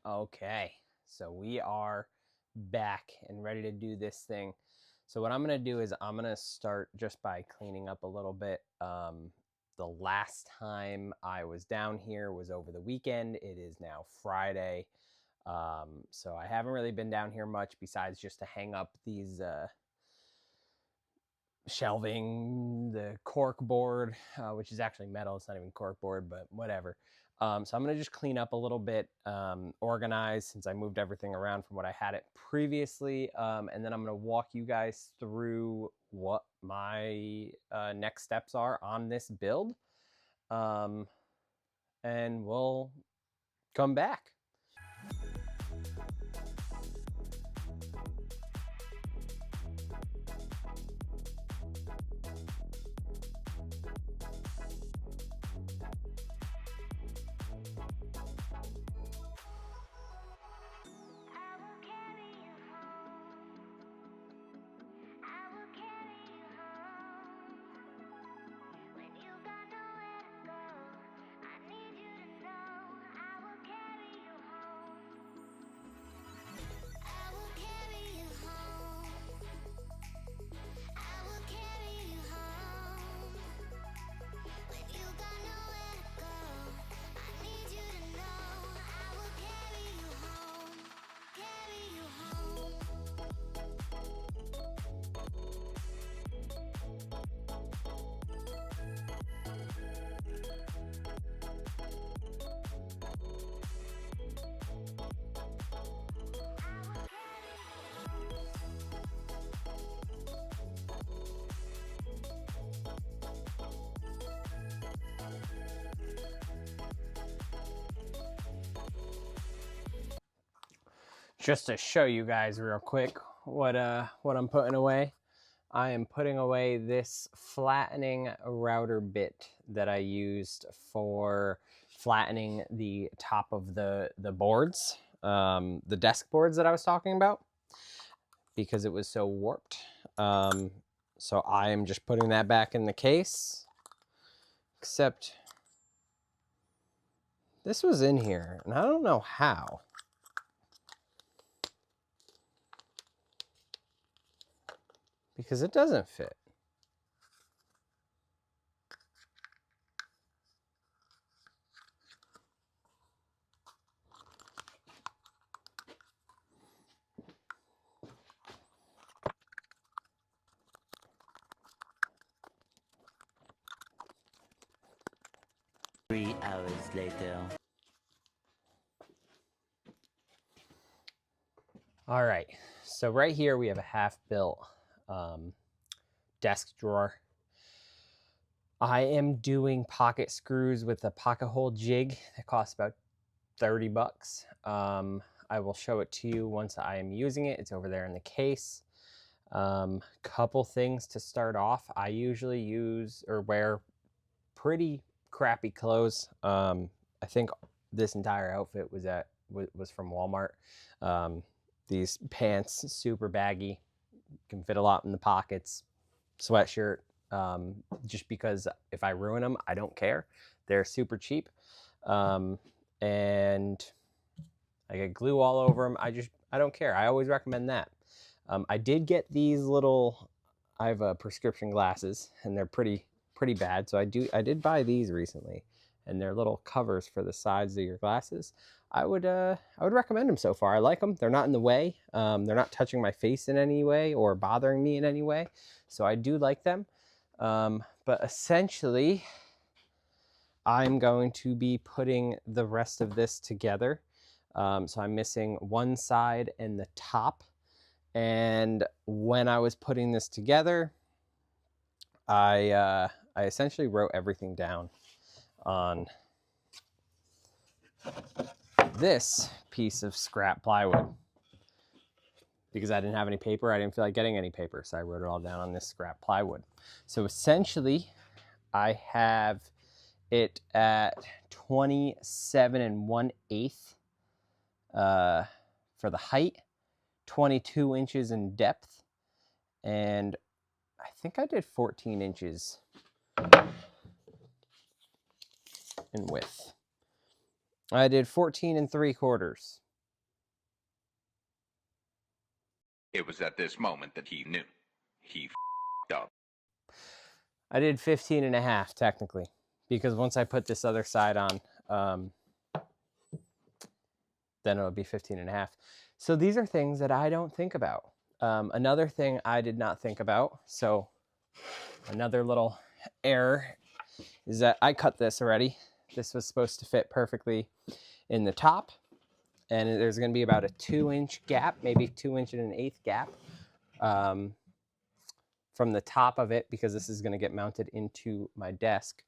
Okay, so we are back and ready to do this thing. So what I'm going to do is I'm going to start just by cleaning up a little bit. The last time I was down here was over the weekend. It is now Friday. So I haven't really been down here much besides just to hang up these shelving, the cork board, which is actually metal. It's not even cork board, but whatever. So I'm going to just clean up a little bit, organize since I moved everything around from what I had it previously. And then I'm going to walk you guys through what my next steps are on this build. And we'll come back. Just to show you guys real quick what I'm putting away. I am putting away this flattening router bit that I used for flattening the top of the boards, the desk boards that I was talking about, because it was so warped. So I am just putting that back in the case, except this was in here and I don't know how. Because it doesn't fit. Three hours later. All right, so right here we have a half-built desk drawer. I am doing pocket screws with a pocket hole jig that costs about 30 bucks. I will show it to you once I am using it. It's over there in the case. Couple things to start off. I usually use or wear pretty crappy clothes. I think this entire outfit was from Walmart. These pants, super baggy, can fit a lot in the pockets. Sweatshirt, just because if I ruin them, I don't care. They're super cheap. And I get glue all over them. I don't care. I always recommend that. I did get these little, I have prescription glasses and they're pretty bad. So I did buy these recently, and they're little covers for the sides of your glasses. I would recommend them so far. I like them. They're not in the way. They're not touching my face in any way or bothering me in any way. So I do like them. But essentially, I'm going to be putting the rest of this together. So I'm missing one side and the top. And when I was putting this together, I essentially wrote everything down on this piece of scrap plywood because I didn't have any paper. I didn't feel like getting any paper, so I wrote it all down on this scrap plywood. So essentially, I have it at 27 1/8 for the height, 22 inches in depth, and I think I did 14 inches in width. I did 14 3/4. It was at this moment that he knew. He f***ed up. I did 15 and a half technically, because once I put this other side on, then it'll be 15 and a half. So these are things that I don't think about. Another thing I did not think about, so another little error, is that I cut this already. This was supposed to fit perfectly in the top, and there's going to be about a 2-inch gap, maybe 2 inch and an eighth gap from the top of it, because this is going to get mounted into my desk.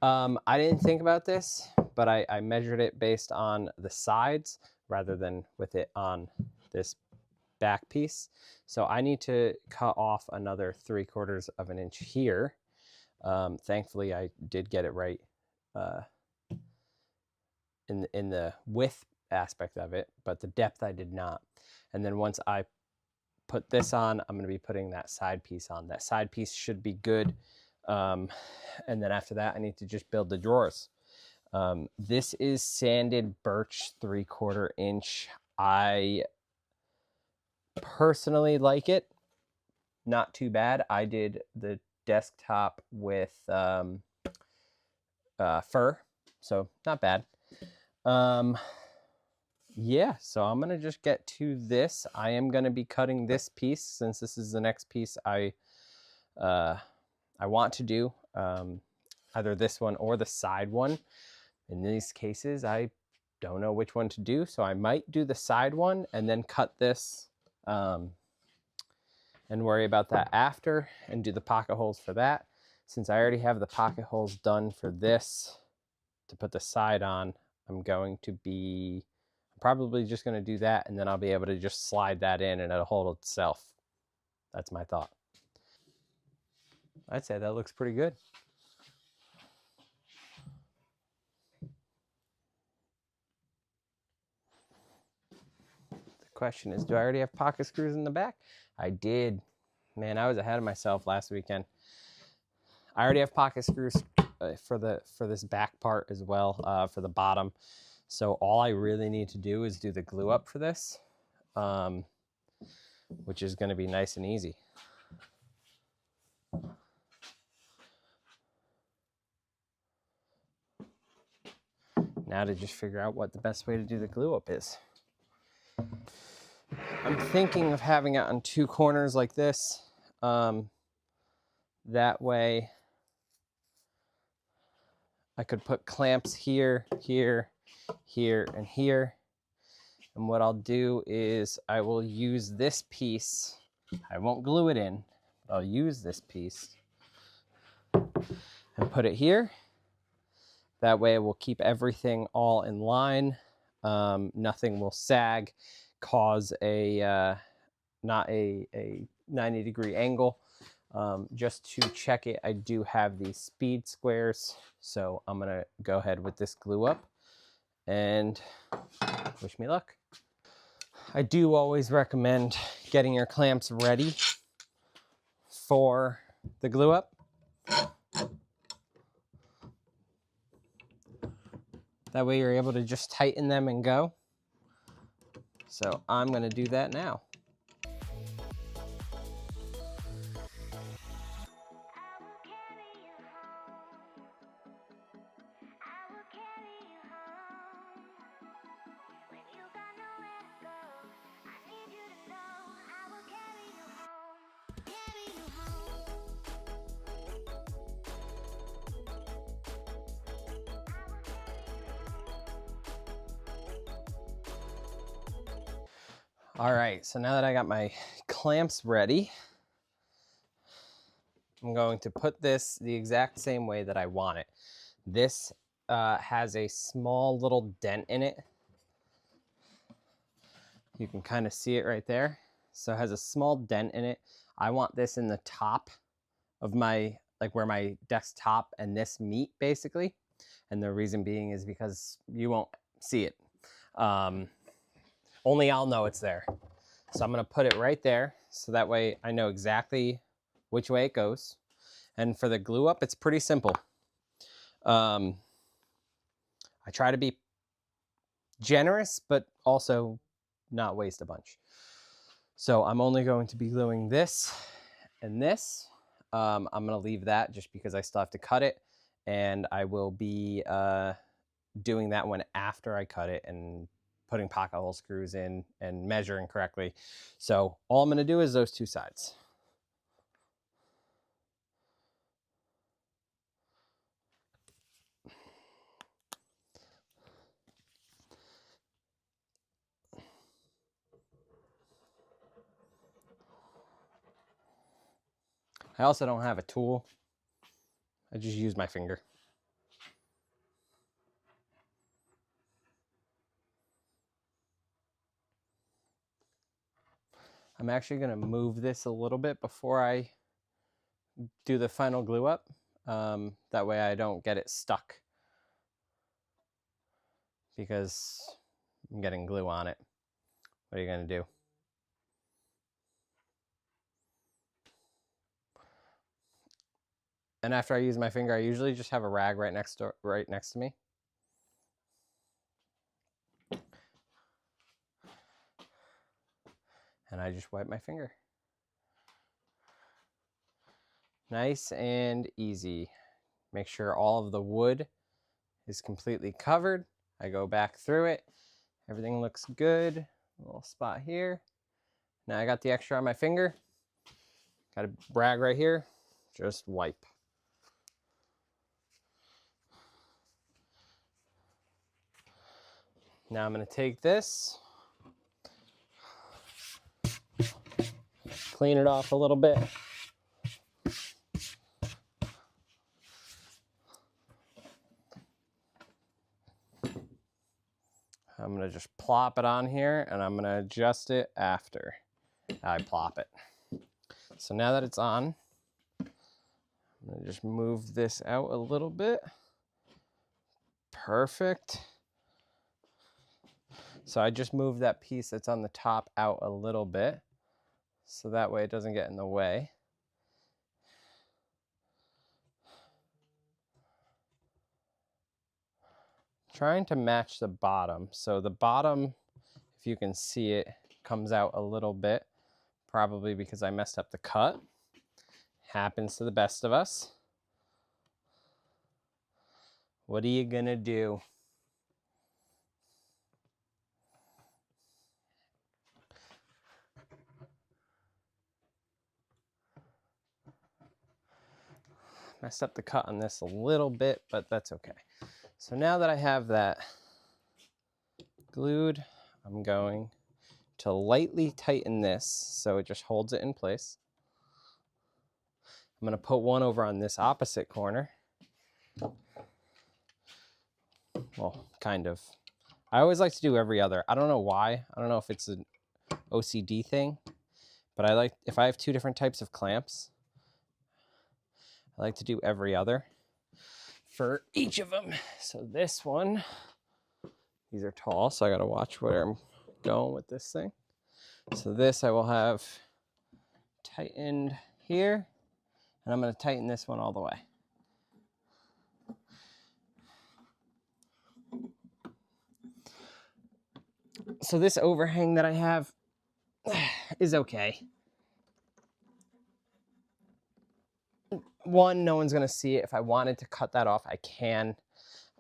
I didn't think about this, but I measured it based on the sides rather than with it on this back piece. So I need to cut off another 3/4 of an inch here. Thankfully, I did get it right in the width aspect of it, but the depth I did not. And then once I put this on, I'm going to be putting that side piece on. That side piece should be good. And then after that, I need to just build the drawers. This is sanded birch 3/4 inch. I personally like it. Not too bad. I did the desktop with fir, so not bad. Yeah, so I'm gonna just get to this. I am gonna be cutting this piece since this is the next piece I want to do, either this one or the side one. In these cases, I don't know which one to do, so I might do the side one and then cut this and worry about that after and do the pocket holes for that. Since I already have the pocket holes done for this to put the side on, I'm probably just going to do that, and then I'll be able to just slide that in and it'll hold itself. That's my thought. I'd say that looks pretty good. The question is, do I already have pocket screws in the back? I did. Man, I was ahead of myself last weekend. I already have pocket screws for this back part as well, for the bottom. So all I really need to do is do the glue up for this, which is going to be nice and easy. Now to just figure out what the best way to do the glue up is. I'm thinking of having it on 2 corners like this. That way I could put clamps here, here, here, and here. And what I'll do is I will use this piece. I won't glue it in. I'll use this piece and put it here. That way it will keep everything all in line. Nothing will sag, cause not a 90-degree angle. Just to check it, I do have these speed squares. So I'm gonna go ahead with this glue up and wish me luck. I do always recommend getting your clamps ready for the glue up. That way you're able to just tighten them and go. So I'm going to do that now. All right, so now that I got my clamps ready, I'm going to put this the exact same way that I want it. This has a small little dent in it. You can kind of see it right there. So it has a small dent in it. I want this in the top of my, like where my desktop and this meet basically. And the reason being is because you won't see it. Only I'll know it's there. So I'm gonna put it right there. So that way I know exactly which way it goes. And for the glue up, it's pretty simple. I try to be generous, but also not waste a bunch. So I'm only going to be gluing this and this. I'm going to leave that just because I still have to cut it, and I will be doing that one after I cut it and putting pocket hole screws in and measuring correctly. So all I'm going to do is those two sides. I also don't have a tool. I just use my finger. I'm actually going to move this a little bit before I do the final glue up. That way I don't get it stuck because I'm getting glue on it. What are you going to do? And after I use my finger, I usually just have a rag right next to me. And I just wipe my finger. Nice and easy. Make sure all of the wood is completely covered. I go back through it. Everything looks good. A little spot here. Now I got the extra on my finger. Got a rag right here. Just wipe. Now I'm going to take this, clean it off a little bit. I'm going to just plop it on here, and I'm going to adjust it after I plop it. So now that it's on, I'm going to just move this out a little bit. Perfect. So I just moved that piece that's on the top out a little bit, so that way it doesn't get in the way. Trying to match the bottom. So the bottom, if you can see it, comes out a little bit, probably because I messed up the cut. Happens to the best of us. What are you gonna do? Messed up the cut on this a little bit, but that's okay. So now that I have that glued, I'm going to lightly tighten this so it just holds it in place. I'm going to put one over on this opposite corner. Well, kind of. I always like to do every other. I don't know why. I don't know if it's an OCD thing, but I like, if I have two different types of clamps, I like to do every other for each of them. So this one, these are tall, so I got to watch where I'm going with this thing. So this I will have tightened here, and I'm going to tighten this one all the way. So this overhang that I have is okay. One, no one's going to see it. If I wanted to cut that off, I can.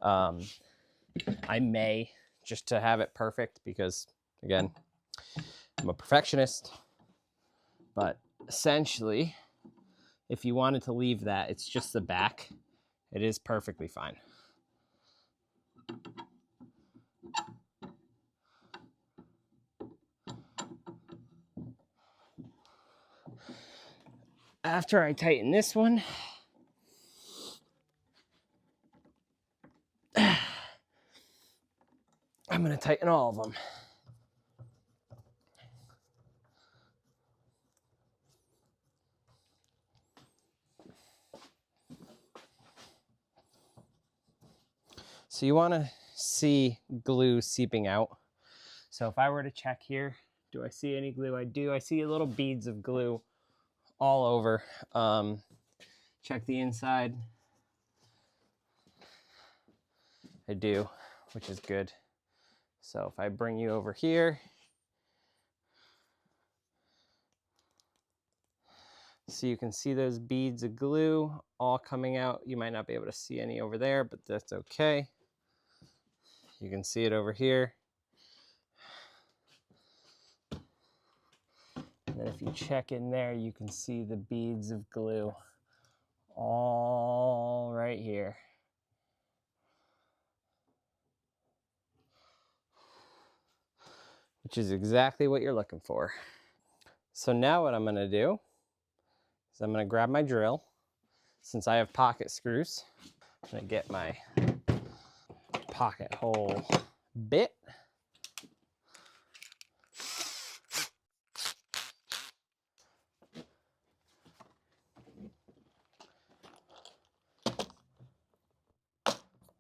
I may, just to have it perfect, because again, I'm a perfectionist. But essentially, if you wanted to leave that, it's just the back. It is perfectly fine. After I tighten this one, I'm going to tighten all of them. So you want to see glue seeping out. So if I were to check here, do I see any glue? I do. I see little beads of glue all over. Check the inside. I do, which is good. So if I bring you over here, So you can see those beads of glue all coming out. You might not be able to see any over there, but that's okay. You can see it over here. And then if you check in there, you can see the beads of glue all right here. Which is exactly what you're looking for. So now what I'm gonna do is I'm gonna grab my drill. Since I have pocket screws, I'm gonna get my pocket hole bit.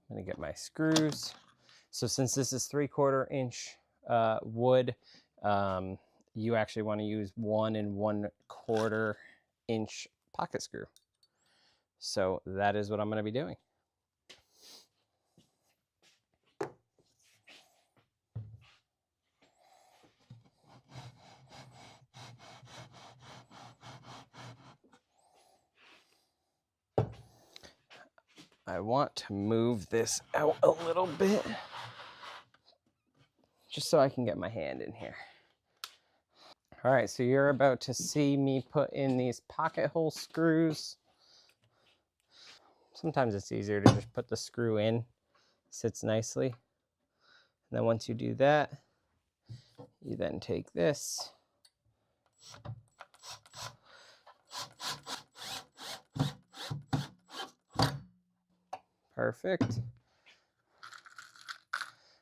I'm gonna get my screws. So since this is 3/4 inch wood, you actually want to use 1 1/4 inch pocket screw. So that is what I'm going to be doing. I want to move this out a little bit just so I can get my hand in here. All right, so you're about to see me put in these pocket hole screws. Sometimes it's easier to just put the screw in, sits nicely. And then once you do that, you then take this. Perfect.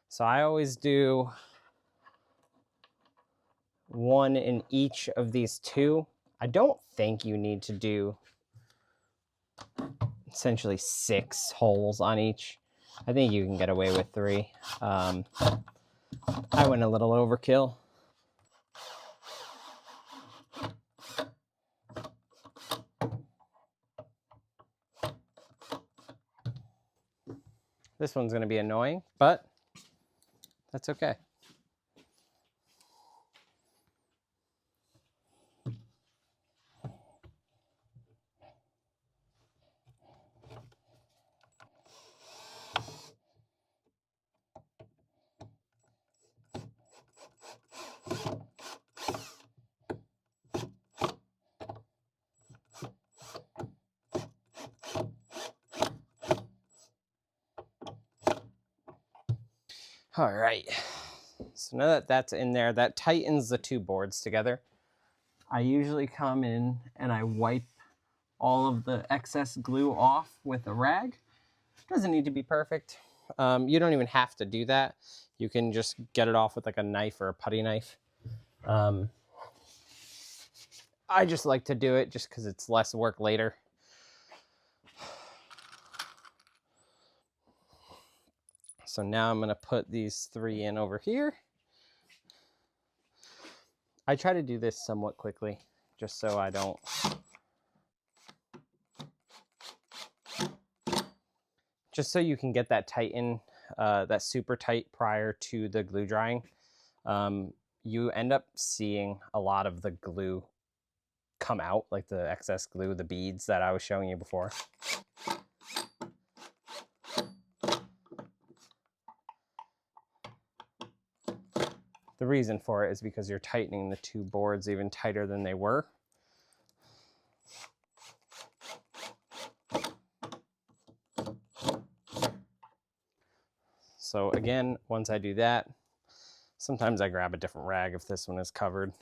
So I always do 1 in each of these 2. I don't think you need to do essentially 6 holes on each. I think you can get away with 3. I went a little overkill. This one's going to be annoying, but that's okay. All right, so now that that's in there, that tightens the 2 boards together. I usually come in and I wipe all of the excess glue off with a rag. Doesn't need to be perfect. You don't even have to do that. You can just get it off with like a knife or a putty knife. I just like to do it just because it's less work later. So now I'm going to put these 3 in over here. I try to do this somewhat quickly just so I don't just so you can get that tighten, that super tight prior to the glue drying. You end up seeing a lot of the glue come out, like the excess glue, the beads that I was showing you before. The reason for it is because you're tightening the 2 boards even tighter than they were. So again, once I do that, sometimes I grab a different rag if this one is covered.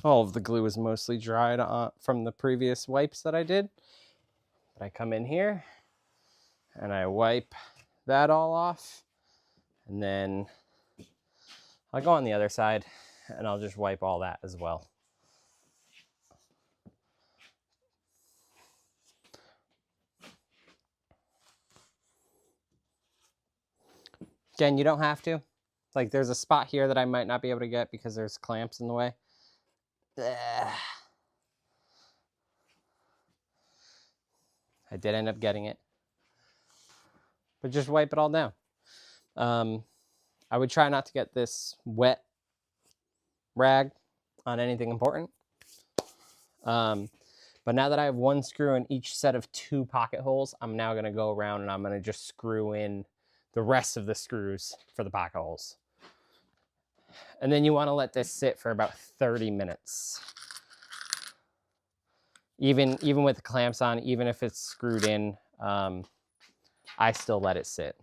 All of the glue is mostly dried from the previous wipes that I did. But I come in here and I wipe that all off, and then I'll go on the other side and I'll just wipe all that as well. Again, you don't have to. Like there's a spot here that I might not be able to get because there's clamps in the way. I did end up getting it. But just wipe it all down. I would try not to get this wet rag on anything important. But now that I have one screw in each set of 2 pocket holes, I'm now gonna go around and I'm gonna just screw in the rest of the screws for the pocket holes. And then you wanna let this sit for about 30 minutes. Even with the clamps on, even if it's screwed in, I still let it sit.